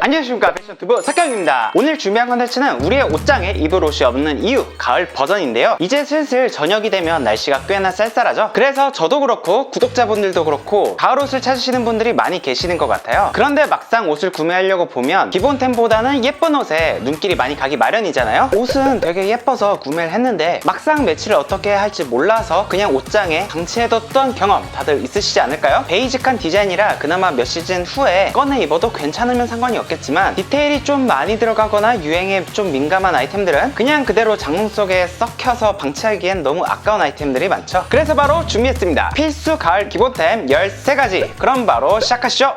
안녕하십니까, 패션튜브 석경입니다. 오늘 준비한 컨텐츠는 우리의 옷장에 입을 옷이 없는 이유 가을 버전인데요. 이제 슬슬 저녁이 되면 날씨가 꽤나 쌀쌀하죠. 그래서 저도 그렇고 구독자분들도 그렇고 가을 옷을 찾으시는 분들이 많이 계시는 것 같아요. 그런데 막상 옷을 구매하려고 보면 기본템보다는 예쁜 옷에 눈길이 많이 가기 마련이잖아요. 옷은 되게 예뻐서 구매를 했는데 막상 매치를 어떻게 할지 몰라서 그냥 옷장에 방치해뒀던 경험 다들 있으시지 않을까요? 베이직한 디자인이라 그나마 몇 시즌 후에 꺼내 입어도 괜찮으면 상관이 없겠지만 디테일이 좀 많이 들어가거나 유행에 좀 민감한 아이템들은 그냥 그대로 장롱 속에 썩혀서 방치하기엔 너무 아까운 아이템들이 많죠. 그래서 바로 준비했습니다. 필수 가을 기본템 13가지. 그럼 바로 시작하시죠.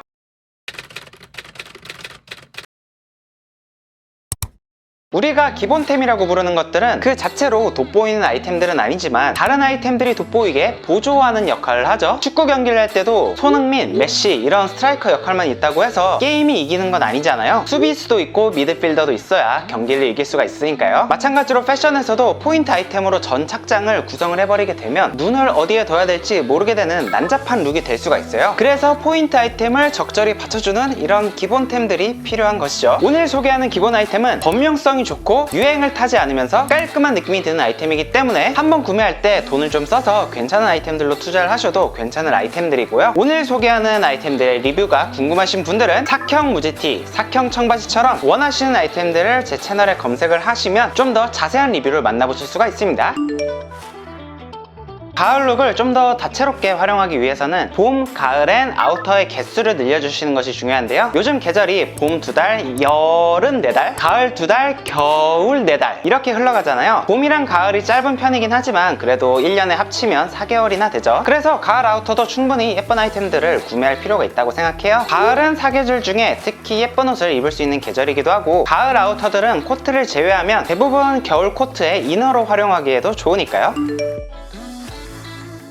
우리가 기본템이라고 부르는 것들은 그 자체로 돋보이는 아이템들은 아니지만 다른 아이템들이 돋보이게 보조하는 역할을 하죠. 축구 경기를 할 때도 손흥민, 메시 이런 스트라이커 역할만 있다고 해서 게임이 이기는 건 아니잖아요. 수비수도 있고 미드필더도 있어야 경기를 이길 수가 있으니까요. 마찬가지로 패션에서도 포인트 아이템으로 전 착장을 구성을 해버리게 되면 눈을 어디에 둬야 될지 모르게 되는 난잡한 룩이 될 수가 있어요. 그래서 포인트 아이템을 적절히 받쳐주는 이런 기본템들이 필요한 것이죠. 오늘 소개하는 기본 아이템은 범용성 좋고 유행을 타지 않으면서 깔끔한 느낌이 드는 아이템이기 때문에 한번 구매할 때 돈을 좀 써서 괜찮은 아이템들로 투자를 하셔도 괜찮은 아이템들이고요. 오늘 소개하는 아이템들의 리뷰가 궁금하신 분들은 삭형 무지티, 삭형 청바지처럼 원하시는 아이템들을 제 채널에 검색을 하시면 좀 더 자세한 리뷰를 만나보실 수가 있습니다. 가을 룩을 좀 더 다채롭게 활용하기 위해서는 봄, 가을엔 아우터의 개수를 늘려주시는 것이 중요한데요. 요즘 계절이 봄 2달, 여름 4달, 가을 2달, 겨울 4달 이렇게 흘러가잖아요. 봄이랑 가을이 짧은 편이긴 하지만 그래도 1년에 합치면 4개월이나 되죠. 그래서 가을 아우터도 충분히 예쁜 아이템들을 구매할 필요가 있다고 생각해요. 가을은 사계절 중에 특히 예쁜 옷을 입을 수 있는 계절이기도 하고 가을 아우터들은 코트를 제외하면 대부분 겨울 코트에 이너로 활용하기에도 좋으니까요.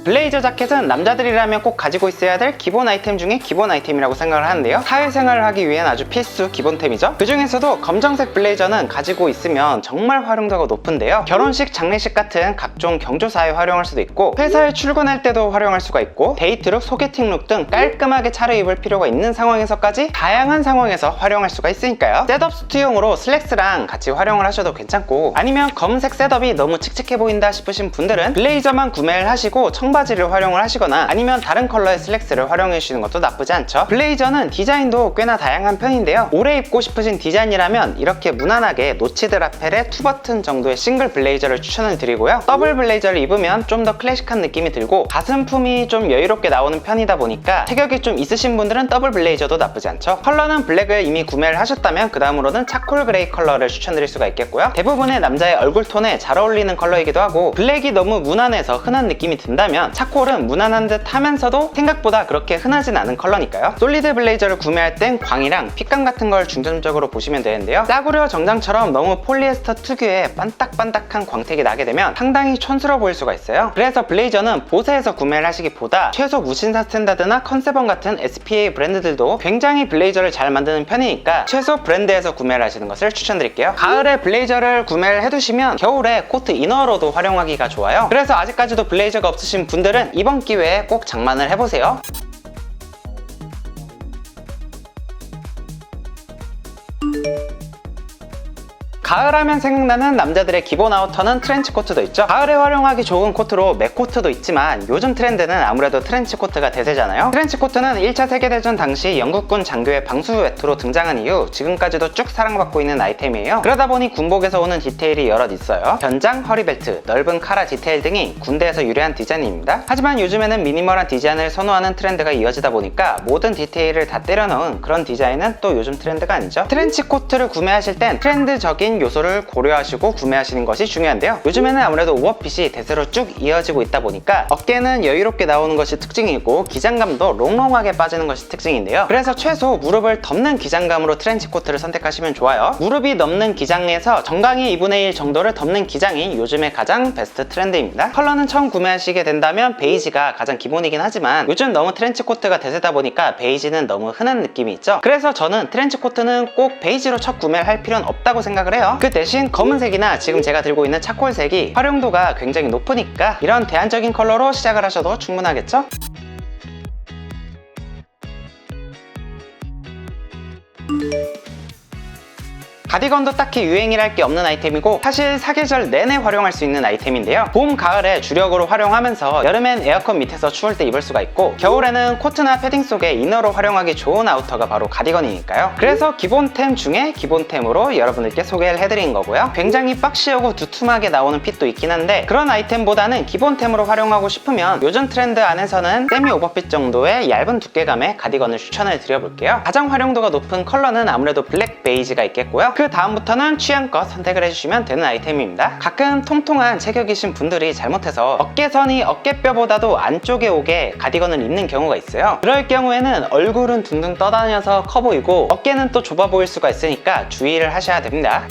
블레이저 자켓은 남자들이라면 꼭 가지고 있어야 될 기본 아이템 중에 기본 아이템이라고 생각을 하는데요. 사회생활을 하기 위한 아주 필수 기본템이죠. 그 중에서도 검정색 블레이저는 가지고 있으면 정말 활용도가 높은데요. 결혼식, 장례식 같은 각종 경조사에 활용할 수도 있고 회사에 출근할 때도 활용할 수가 있고 데이트룩, 소개팅 룩 등 깔끔하게 차려입을 필요가 있는 상황에서까지 다양한 상황에서 활용할 수가 있으니까요. 셋업 수트용으로 슬랙스랑 같이 활용을 하셔도 괜찮고 아니면 검은색 셋업이 너무 칙칙해 보인다 싶으신 분들은 블레이저만 구매를 하시고 청바지를 활용을 하시거나 아니면 다른 컬러의 슬랙스를 활용해 주시는 것도 나쁘지 않죠. 블레이저는 디자인도 꽤나 다양한 편인데요. 오래 입고 싶으신 디자인이라면 이렇게 무난하게 노치드 라펠의 2버튼 정도의 싱글 블레이저를 추천을 드리고요. 더블 블레이저를 입으면 좀 더 클래식한 느낌이 들고 가슴품이 좀 여유롭게 나오는 편이다 보니까 체격이 좀 있으신 분들은 더블 블레이저도 나쁘지 않죠. 컬러는 블랙을 이미 구매를 하셨다면 그 다음으로는 차콜 그레이 컬러를 추천드릴 수가 있겠고요. 대부분의 남자의 얼굴 톤에 잘 어울리는 컬러이기도 하고 블랙이 너무 무난해서 흔한 느낌이 든다면 차콜은 무난한 듯 하면서도 생각보다 그렇게 흔하진 않은 컬러니까요. 솔리드 블레이저를 구매할 땐 광이랑 핏감 같은 걸 중점적으로 보시면 되는데요. 싸구려 정장처럼 너무 폴리에스터 특유의 반딱반딱한 광택이 나게 되면 상당히 촌스러워 보일 수가 있어요. 그래서 블레이저는 보세에서 구매를 하시기보다 최소 무신사 스탠다드나 컨셉원 같은 SPA 브랜드들도 굉장히 블레이저를 잘 만드는 편이니까 최소 브랜드에서 구매를 하시는 것을 추천드릴게요. 가을에 블레이저를 구매를 해두시면 겨울에 코트 이너로도 활용하기가 좋아요. 그래서 아직까지도 블레이저가 없으신 분들은 이번 기회에 꼭 장만을 해보세요. 가을하면 생각나는 남자들의 기본 아우터는 트렌치 코트도 있죠. 가을에 활용하기 좋은 코트로 맥코트도 있지만 요즘 트렌드는 아무래도 트렌치 코트가 대세잖아요. 트렌치 코트는 1차 세계대전 당시 영국군 장교의 방수 외투로 등장한 이후 지금까지도 쭉 사랑받고 있는 아이템이에요. 그러다 보니 군복에서 오는 디테일이 여럿 있어요. 변장, 허리벨트, 넓은 카라 디테일 등이 군대에서 유래한 디자인입니다. 하지만 요즘에는 미니멀한 디자인을 선호하는 트렌드가 이어지다 보니까 모든 디테일을 다 때려 넣은 그런 디자인은 또 요즘 트렌드가 아니죠. 트렌치 코트를 구매하실 땐 트렌드적인 요소를 고려하시고 구매하시는 것이 중요한데요. 요즘에는 아무래도 오버핏이 대세로 쭉 이어지고 있다 보니까 어깨는 여유롭게 나오는 것이 특징이고 기장감도 롱롱하게 빠지는 것이 특징인데요. 그래서 최소 무릎을 덮는 기장감으로 트렌치 코트를 선택하시면 좋아요. 무릎이 넘는 기장에서 정강이 2분의 1 정도를 덮는 기장이 요즘에 가장 베스트 트렌드입니다. 컬러는 처음 구매하시게 된다면 베이지가 가장 기본이긴 하지만 요즘 너무 트렌치 코트가 대세다 보니까 베이지는 너무 흔한 느낌이 있죠. 그래서 저는 트렌치 코트는 꼭 베이지로 첫 구매를 할 필요는 없다고 생각을 해요. 그 대신 검은색이나 지금 제가 들고 있는 차콜색이 활용도가 굉장히 높으니까 이런 대안적인 컬러로 시작을 하셔도 충분하겠죠? 가디건도 딱히 유행이랄 게 없는 아이템이고 사실 사계절 내내 활용할 수 있는 아이템인데요. 봄, 가을에 주력으로 활용하면서 여름엔 에어컨 밑에서 추울 때 입을 수가 있고 겨울에는 코트나 패딩 속에 이너로 활용하기 좋은 아우터가 바로 가디건이니까요. 그래서 기본템 중에 기본템으로 여러분들께 소개를 해드린 거고요. 굉장히 박시하고 두툼하게 나오는 핏도 있긴 한데 그런 아이템보다는 기본템으로 활용하고 싶으면 요즘 트렌드 안에서는 세미 오버핏 정도의 얇은 두께감의 가디건을 추천을 드려볼게요. 가장 활용도가 높은 컬러는 아무래도 블랙 베이지가 있겠고요. 그 다음부터는 취향껏 선택을 해주시면 되는 아이템입니다. 가끔 통통한 체격이신 분들이 잘못해서 어깨선이 어깨뼈보다도 안쪽에 오게 가디건을 입는 경우가 있어요. 그럴 경우에는 얼굴은 둥둥 떠다녀서 커 보이고 어깨는 또 좁아 보일 수가 있으니까 주의를 하셔야 됩니다.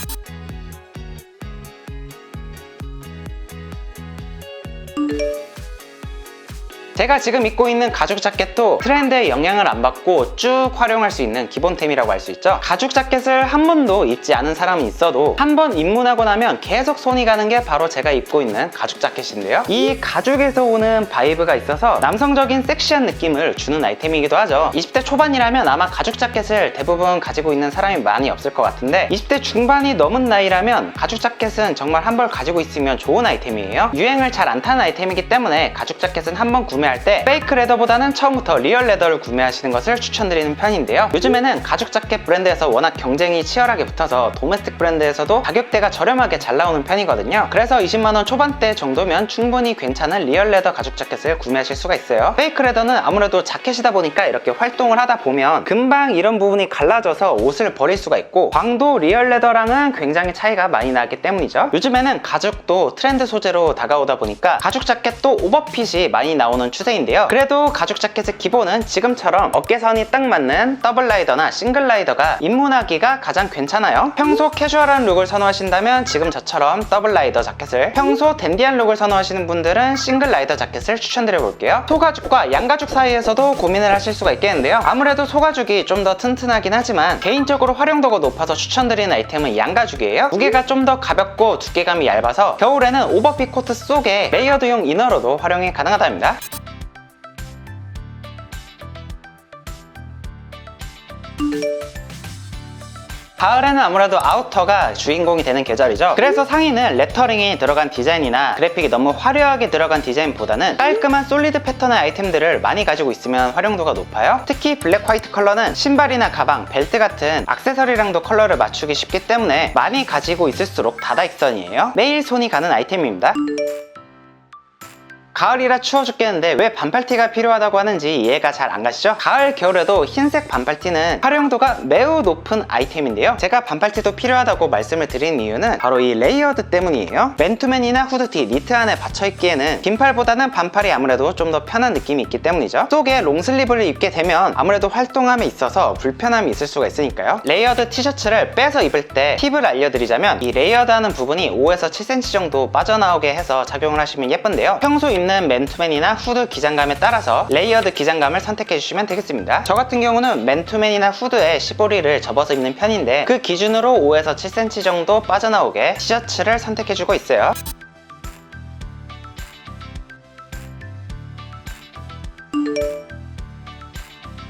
제가 지금 입고 있는 가죽 자켓도 트렌드에 영향을 안 받고 쭉 활용할 수 있는 기본템이라고 할 수 있죠. 가죽 자켓을 한 번도 입지 않은 사람은 있어도 한 번 입문하고 나면 계속 손이 가는 게 바로 제가 입고 있는 가죽 자켓인데요. 이 가죽에서 오는 바이브가 있어서 남성적인 섹시한 느낌을 주는 아이템이기도 하죠. 20대 초반이라면 아마 가죽 자켓을 대부분 가지고 있는 사람이 많이 없을 것 같은데 20대 중반이 넘은 나이라면 가죽 자켓은 정말 한 벌 가지고 있으면 좋은 아이템이에요. 유행을 잘 안 타는 아이템이기 때문에 가죽 자켓은 한 번 구매할 때 페이크 레더보다는 처음부터 리얼 레더를 구매하시는 것을 추천드리는 편인데요. 요즘에는 가죽 자켓 브랜드에서 워낙 경쟁이 치열하게 붙어서 도메스틱 브랜드에서도 가격대가 저렴하게 잘 나오는 편이거든요. 그래서 20만원 초반대 정도면 충분히 괜찮은 리얼 레더 가죽 자켓을 구매하실 수가 있어요. 페이크 레더는 아무래도 자켓이다 보니까 이렇게 활동을 하다 보면 금방 이런 부분이 갈라져서 옷을 버릴 수가 있고 광도 리얼 레더랑은 굉장히 차이가 많이 나기 때문이죠. 요즘에는 가죽도 트렌드 소재로 다가오다 보니까 가죽 자켓도 오버핏이 많이 나오는 추세인데요. 그래도 가죽 자켓의 기본은 지금처럼 어깨선이 딱 맞는 더블 라이더나 싱글 라이더가 입문하기가 가장 괜찮아요. 평소 캐주얼한 룩을 선호하신다면 지금 저처럼 더블 라이더 자켓을, 평소 댄디한 룩을 선호하시는 분들은 싱글 라이더 자켓을 추천드려 볼게요. 소가죽과 양가죽 사이에서도 고민을 하실 수가 있겠는데요. 아무래도 소가죽이 좀 더 튼튼하긴 하지만 개인적으로 활용도가 높아서 추천드리는 아이템은 양가죽이에요. 무게가 좀 더 가볍고 두께감이 얇아서 겨울에는 오버핏 코트 속에 레이어드용 이너로도 활용이 가능하답니다. 가을에는 아무래도 아우터가 주인공이 되는 계절이죠. 그래서 상의는 레터링이 들어간 디자인이나 그래픽이 너무 화려하게 들어간 디자인보다는 깔끔한 솔리드 패턴의 아이템들을 많이 가지고 있으면 활용도가 높아요. 특히 블랙 화이트 컬러는 신발이나 가방, 벨트 같은 액세서리랑도 컬러를 맞추기 쉽기 때문에 많이 가지고 있을수록 다다익선이에요. 매일 손이 가는 아이템입니다. 가을이라 추워 죽겠는데 왜 반팔티가 필요하다고 하는지 이해가 잘 안 가시죠? 가을, 겨울에도 흰색 반팔티는 활용도가 매우 높은 아이템인데요. 제가 반팔티도 필요하다고 말씀을 드린 이유는 바로 이 레이어드 때문이에요. 맨투맨이나 후드티, 니트 안에 받쳐입기에는 긴팔보다는 반팔이 아무래도 좀 더 편한 느낌이 있기 때문이죠. 속에 롱슬리브를 입게 되면 아무래도 활동함에 있어서 불편함이 있을 수가 있으니까요. 레이어드 티셔츠를 빼서 입을 때 팁을 알려드리자면 이 레이어드 하는 부분이 5에서 7cm 정도 빠져나오게 해서 착용을 하시면 예쁜데요. 평소 입는 맨투맨이나 후드 기장감에 따라서 레이어드 기장감을 선택해 주시면 되겠습니다. 저 같은 경우는 맨투맨이나 후드에 시보리를 접어서 입는 편인데 그 기준으로 5에서 7cm 정도 빠져나오게 티셔츠를 선택해 주고 있어요.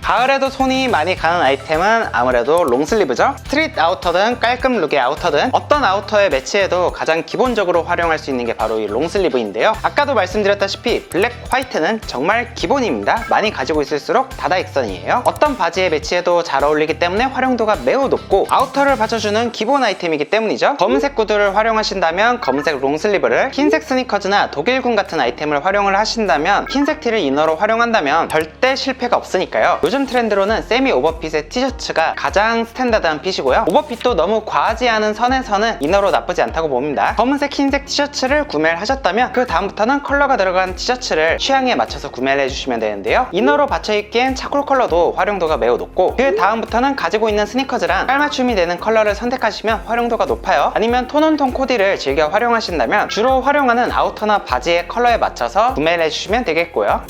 가을에도 손이 많이 가는 아이템은 아무래도 롱슬리브죠. 스트릿 아우터든 깔끔 룩의 아우터든 어떤 아우터에 매치해도 가장 기본적으로 활용할 수 있는 게 바로 이 롱슬리브인데요. 아까도 말씀드렸다시피 블랙 화이트는 정말 기본입니다. 많이 가지고 있을수록 다다익선이에요. 어떤 바지에 매치해도 잘 어울리기 때문에 활용도가 매우 높고 아우터를 받쳐주는 기본 아이템이기 때문이죠. 검은색 구두를 활용하신다면 검은색 롱슬리브를, 흰색 스니커즈나 독일군 같은 아이템을 활용을 하신다면 흰색 티를 이너로 활용한다면 절대 실패가 없으니까요. 요즘 트렌드로는 세미 오버핏의 티셔츠가 가장 스탠다드한 핏이고요. 오버핏도 너무 과하지 않은 선에서는 이너로 나쁘지 않다고 봅니다. 검은색, 흰색 티셔츠를 구매를 하셨다면 그 다음부터는 컬러가 들어간 티셔츠를 취향에 맞춰서 구매를 해주시면 되는데요. 이너로 받쳐입기엔 차콜 컬러도 활용도가 매우 높고 그 다음부터는 가지고 있는 스니커즈랑 깔맞춤이 되는 컬러를 선택하시면 활용도가 높아요. 아니면 톤온톤 코디를 즐겨 활용하신다면 주로 활용하는 아우터나 바지의 컬러에 맞춰서 구매를 해주시면 되겠고요.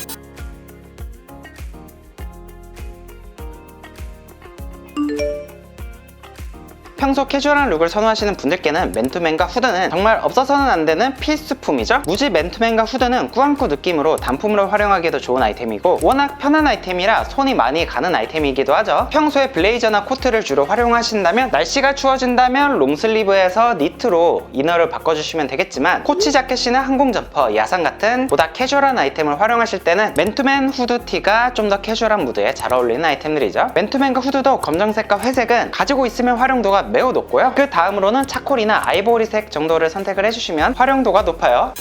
평소 캐주얼한 룩을 선호하시는 분들께는 맨투맨과 후드는 정말 없어서는 안 되는 필수품이죠. 무지 맨투맨과 후드는 꾸안꾸 느낌으로 단품으로 활용하기에도 좋은 아이템이고 워낙 편한 아이템이라 손이 많이 가는 아이템이기도 하죠. 평소에 블레이저나 코트를 주로 활용하신다면 날씨가 추워진다면 롱슬리브에서 니트로 이너를 바꿔주시면 되겠지만 코치 자켓이나 항공 점퍼, 야상 같은 보다 캐주얼한 아이템을 활용하실 때는 맨투맨 후드티가 좀 더 캐주얼한 무드에 잘 어울리는 아이템들이죠. 맨투맨과 후드도 검정색과 회색은 가지고 있으면 활용도가 매우 높고요. 그 다음으로는 차콜이나 아이보리색 정도를 선택을 해주시면 활용도가 높아요.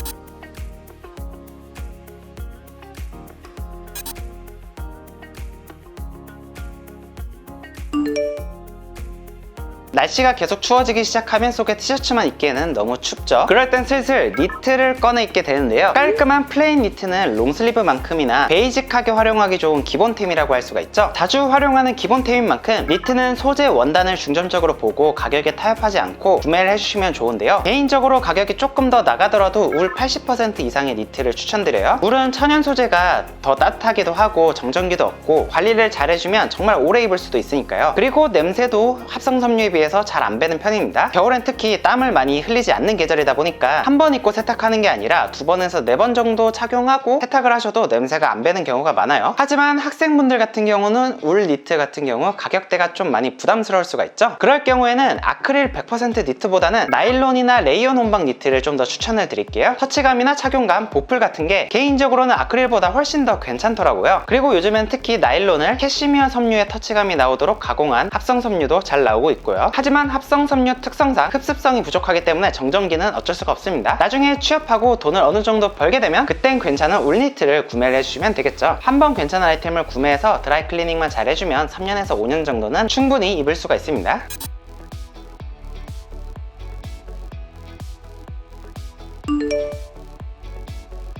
날씨가 계속 추워지기 시작하면 속에 티셔츠만 입기에는 너무 춥죠. 그럴 땐 슬슬 니트를 꺼내 입게 되는데요. 깔끔한 플레인 니트는 롱슬리브만큼이나 베이직하게 활용하기 좋은 기본템이라고 할 수가 있죠. 자주 활용하는 기본템인 만큼 니트는 소재 원단을 중점적으로 보고 가격에 타협하지 않고 구매를 해주시면 좋은데요. 개인적으로 가격이 조금 더 나가더라도 울 80% 이상의 니트를 추천드려요. 울은 천연 소재가 더 따뜻하기도 하고 정전기도 없고 관리를 잘 해주면 정말 오래 입을 수도 있으니까요. 그리고 냄새도 합성 섬유에 비해 잘 안 배는 편입니다. 겨울엔 특히 땀을 많이 흘리지 않는 계절이다 보니까 한 번 입고 세탁하는 게 아니라 2번에서 4번 정도 착용하고 세탁을 하셔도 냄새가 안 배는 경우가 많아요. 하지만 학생분들 같은 경우는 울 니트 같은 경우 가격대가 좀 많이 부담스러울 수가 있죠. 그럴 경우에는 아크릴 100% 니트보다는 나일론이나 레이온 혼방 니트를 좀 더 추천을 드릴게요. 터치감이나 착용감, 보풀 같은 게 개인적으로는 아크릴보다 훨씬 더 괜찮더라고요. 그리고 요즘엔 특히 나일론을 캐시미어 섬유의 터치감이 나오도록 가공한 합성 섬유도 잘 나오고 있고요. 하지만 합성 섬유 특성상 흡습성이 부족하기 때문에 정전기는 어쩔 수가 없습니다. 나중에 취업하고 돈을 어느 정도 벌게 되면 그땐 괜찮은 울니트를 구매를 해주시면 되겠죠. 한번 괜찮은 아이템을 구매해서 드라이 클리닝만 잘 해주면 3년에서 5년 정도는 충분히 입을 수가 있습니다.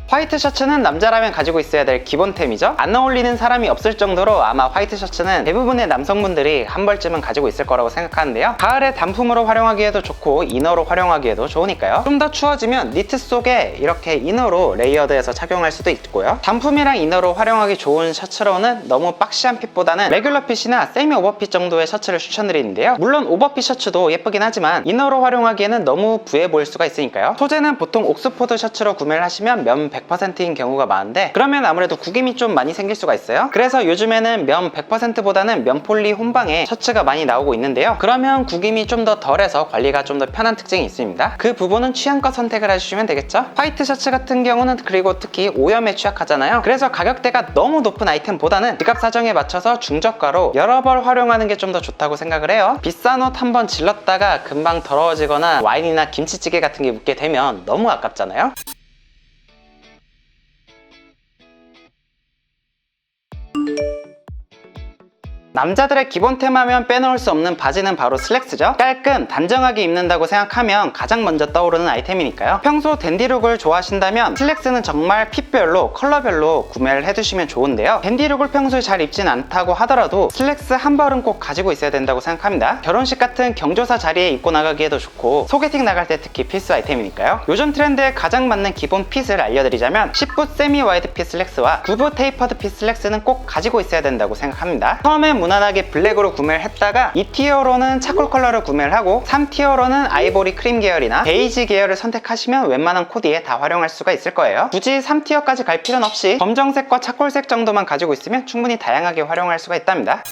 화이트 셔츠는 남자라면 가지고 있어야 될 기본템이죠. 안 어울리는 사람이 없을 정도로 아마 화이트 셔츠는 대부분의 남성분들이 한 벌쯤은 가지고 있을 거라고 생각하는데요. 가을에 단품으로 활용하기에도 좋고 이너로 활용하기에도 좋으니까요. 좀 더 추워지면 니트 속에 이렇게 이너로 레이어드해서 착용할 수도 있고요. 단품이랑 이너로 활용하기 좋은 셔츠로는 너무 박시한 핏보다는 레귤러 핏이나 세미 오버핏 정도의 셔츠를 추천드리는데요. 물론 오버핏 셔츠도 예쁘긴 하지만 이너로 활용하기에는 너무 부해 보일 수가 있으니까요. 소재는 보통 옥스포드 셔츠로 구매를 하시면 면 100%인 경우가 많은데 그러면 아무래도 구김이 좀 많이 생길 수가 있어요. 그래서 요즘에는 면 100%보다는 면폴리 혼방의 셔츠가 많이 나오고 있는데요. 그러면 구김이 좀 더 덜해서 관리가 좀 더 편한 특징이 있습니다. 그 부분은 취향껏 선택을 해주시면 되겠죠. 화이트 셔츠 같은 경우는 그리고 특히 오염에 취약하잖아요. 그래서 가격대가 너무 높은 아이템보다는 지갑 사정에 맞춰서 중저가로 여러 벌 활용하는 게 좀 더 좋다고 생각을 해요. 비싼 옷 한번 질렀다가 금방 더러워지거나 와인이나 김치찌개 같은 게 묻게 되면 너무 아깝잖아요. 남자들의 기본템 하면 빼놓을 수 없는 바지는 바로 슬랙스죠. 깔끔, 단정하게 입는다고 생각하면 가장 먼저 떠오르는 아이템이니까요. 평소 댄디룩을 좋아하신다면 슬랙스는 정말 핏별로, 컬러별로 구매를 해두시면 좋은데요. 댄디룩을 평소에 잘 입진 않다고 하더라도 슬랙스 한 벌은 꼭 가지고 있어야 된다고 생각합니다. 결혼식 같은 경조사 자리에 입고 나가기에도 좋고 소개팅 나갈 때 특히 필수 아이템이니까요. 요즘 트렌드에 가장 맞는 기본 핏을 알려드리자면 10부 세미 와이드 핏 슬랙스와 9부 테이퍼드 핏 슬랙스는 꼭 가지고 있어야 된다고 생각합니다. 처음에 무난하게 블랙으로 구매를 했다가 2티어로는 차콜 컬러를 구매를 하고 3티어로는 아이보리 크림 계열이나 베이지 계열을 선택하시면 웬만한 코디에 다 활용할 수가 있을 거예요. 굳이 3티어까지 갈 필요는 없이 검정색과 차콜색 정도만 가지고 있으면 충분히 다양하게 활용할 수가 있답니다.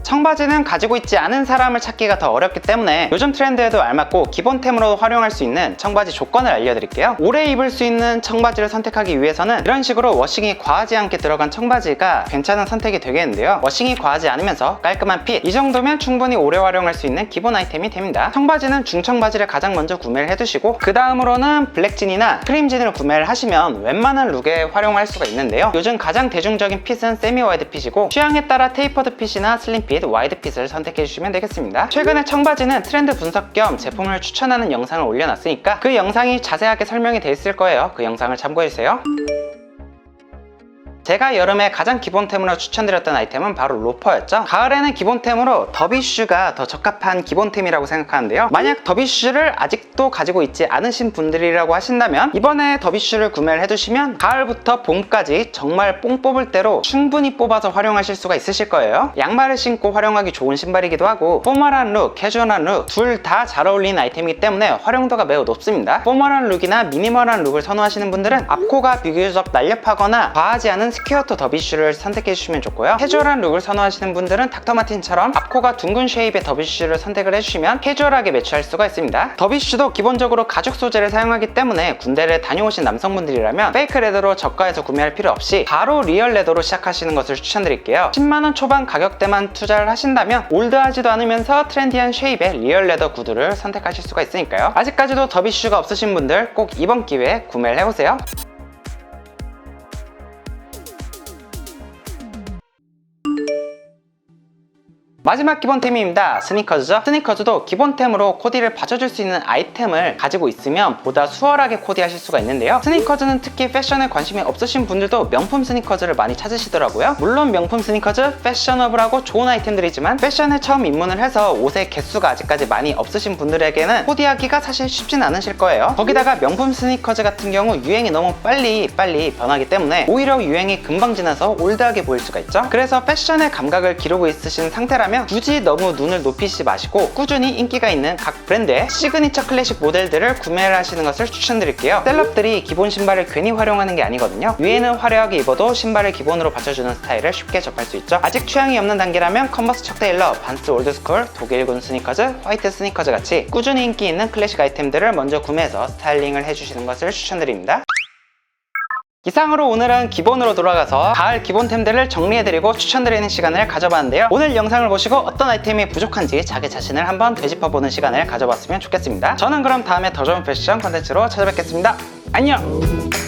청바지는 가지고 있지 않은 사람을 찾기가 더 어렵기 때문에 요즘 트렌드에도 알맞고 기본템으로 활용할 수 있는 청바지 조건을 알려드릴게요. 오래 입을 수 있는 청바지를 선택하기 위해서는 이런 식으로 워싱이 과하지 않게 들어간 청바지가 괜찮은 선택이 되겠는데요. 워싱이 과하지 않으면서 깔끔한 핏, 이 정도면 충분히 오래 활용할 수 있는 기본 아이템이 됩니다. 청바지는 중청바지를 가장 먼저 구매를 해두시고 그 다음으로는 블랙진이나 크림진을 구매를 하시면 웬만한 룩에 활용할 수가 있는데요. 요즘 가장 대중적인 핏은 세미 와이드 핏이고 취향에 따라 테이퍼드 핏이나 슬림 핏, 와이드 핏을 선택해 주시면 되겠습니다. 최근에 청바지는 트렌드 분석 겸 제품을 추천하는 영상을 올려놨으니까 그 영상이 자세하게 설명이 되어 있을 거예요. 그 영상을 참고해 주세요. 제가 여름에 가장 기본템으로 추천드렸던 아이템은 바로 로퍼였죠. 가을에는 기본템으로 더비슈가 더 적합한 기본템이라고 생각하는데요. 만약 더비슈를 아직도 가지고 있지 않으신 분들이라고 하신다면 이번에 더비슈를 구매를 해두시면 가을부터 봄까지 정말 뽕 뽑을 대로 충분히 뽑아서 활용하실 수가 있으실 거예요. 양말을 신고 활용하기 좋은 신발이기도 하고 포멀한 룩, 캐주얼한 룩 둘 다 잘 어울리는 아이템이기 때문에 활용도가 매우 높습니다. 포멀한 룩이나 미니멀한 룩을 선호하시는 분들은 앞코가 비교적 날렵하거나 과하지 않은 스퀘어토 더비슈를 선택해 주시면 좋고요. 캐주얼한 룩을 선호하시는 분들은 닥터마틴처럼 앞코가 둥근 쉐입의 더비슈를 선택을 해주시면 캐주얼하게 매치할 수가 있습니다. 더비슈도 기본적으로 가죽 소재를 사용하기 때문에 군대를 다녀오신 남성분들이라면 페이크 레더로 저가에서 구매할 필요 없이 바로 리얼 레더로 시작하시는 것을 추천드릴게요. 10만원 초반 가격대만 투자를 하신다면 올드하지도 않으면서 트렌디한 쉐입의 리얼 레더 구두를 선택하실 수가 있으니까요. 아직까지도 더비슈가 없으신 분들 꼭 이번 기회에 구매를 해보세요. 마지막 기본템입니다. 스니커즈죠. 스니커즈도 기본템으로 코디를 받쳐줄 수 있는 아이템을 가지고 있으면 보다 수월하게 코디하실 수가 있는데요. 스니커즈는 특히 패션에 관심이 없으신 분들도 명품 스니커즈를 많이 찾으시더라고요. 물론 명품 스니커즈, 패셔너블하고 좋은 아이템들이지만 패션에 처음 입문을 해서 옷의 개수가 아직까지 많이 없으신 분들에게는 코디하기가 사실 쉽진 않으실 거예요. 거기다가 명품 스니커즈 같은 경우 유행이 너무 빨리 변하기 때문에 오히려 유행이 금방 지나서 올드하게 보일 수가 있죠. 그래서 패션의 감각을 기르고 있으신 상태라면 굳이 너무 눈을 높이지 마시고 꾸준히 인기가 있는 각 브랜드의 시그니처 클래식 모델들을 구매를 하시는 것을 추천드릴게요. 셀럽들이 기본 신발을 괜히 활용하는 게 아니거든요. 위에는 화려하게 입어도 신발을 기본으로 받쳐주는 스타일을 쉽게 접할 수 있죠. 아직 취향이 없는 단계라면 컨버스 척 테일러, 반스 올드스쿨, 독일군 스니커즈, 화이트 스니커즈 같이 꾸준히 인기 있는 클래식 아이템들을 먼저 구매해서 스타일링을 해주시는 것을 추천드립니다. 이상으로 오늘은 기본으로 돌아가서 가을 기본템들을 정리해드리고 추천드리는 시간을 가져봤는데요. 오늘 영상을 보시고 어떤 아이템이 부족한지 자기 자신을 한번 되짚어보는 시간을 가져봤으면 좋겠습니다. 저는 그럼 다음에 더 좋은 패션 컨텐츠로 찾아뵙겠습니다. 안녕!